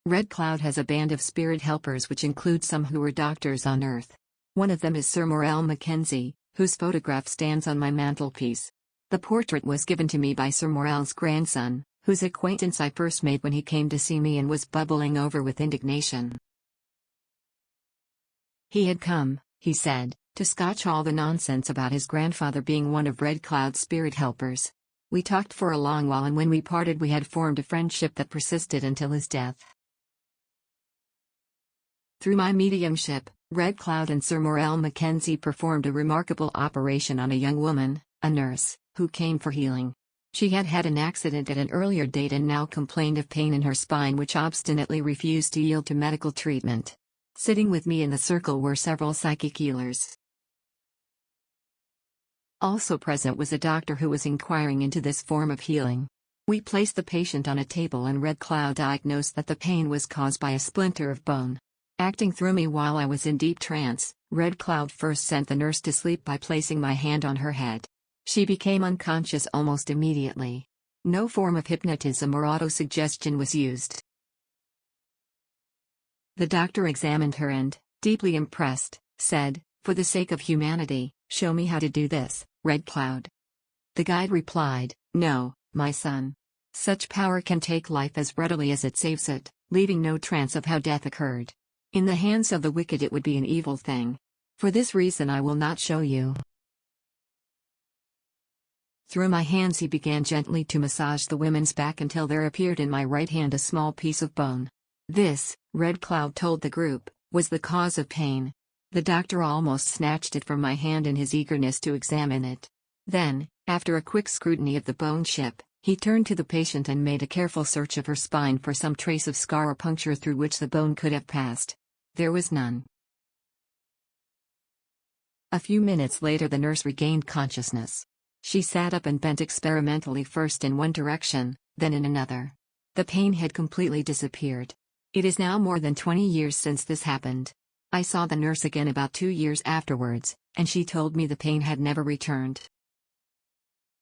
Red Cloud has a band of spirit helpers which include some who were doctors on Earth. One of them is Sir Morell Mackenzie, whose photograph stands on my mantelpiece. The portrait was given to me by Sir Morell's grandson, whose acquaintance I first made when he came to see me and was bubbling over with indignation. He had come, he said, to scotch all the nonsense about his grandfather being one of Red Cloud's spirit helpers. We talked for a long while, and when we parted we had formed a friendship that persisted until his death. Through my mediumship, Red Cloud and Sir Morell Mackenzie performed a remarkable operation on a young woman, a nurse, who came for healing. She had had an accident at an earlier date and now complained of pain in her spine which obstinately refused to yield to medical treatment. Sitting with me in the circle were several psychic healers. Also present was a doctor who was inquiring into this form of healing. We placed the patient on a table and Red Cloud diagnosed that the pain was caused by a splinter of bone. Acting through me while I was in deep trance, Red Cloud first sent the nurse to sleep by placing my hand on her head. She became unconscious almost immediately. No form of hypnotism or autosuggestion was used. The doctor examined her and, deeply impressed, said, "For the sake of humanity, show me how to do this, Red Cloud." The guide replied, "No, my son. Such power can take life as readily as it saves it, leaving no trance of how death occurred. In the hands of the wicked it would be an evil thing. For this reason I will not show you." Through my hands he began gently to massage the woman's back until there appeared in my right hand a small piece of bone. This, Red Cloud told the group, was the cause of pain. The doctor almost snatched it from my hand in his eagerness to examine it. Then, after a quick scrutiny of the bone chip, he turned to the patient and made a careful search of her spine for some trace of scar or puncture through which the bone could have passed. There was none. A few minutes later the nurse regained consciousness. She sat up and bent experimentally first in one direction, then in another. The pain had completely disappeared. It is now more than 20 years since this happened. I saw the nurse again about 2 years afterwards, and she told me the pain had never returned.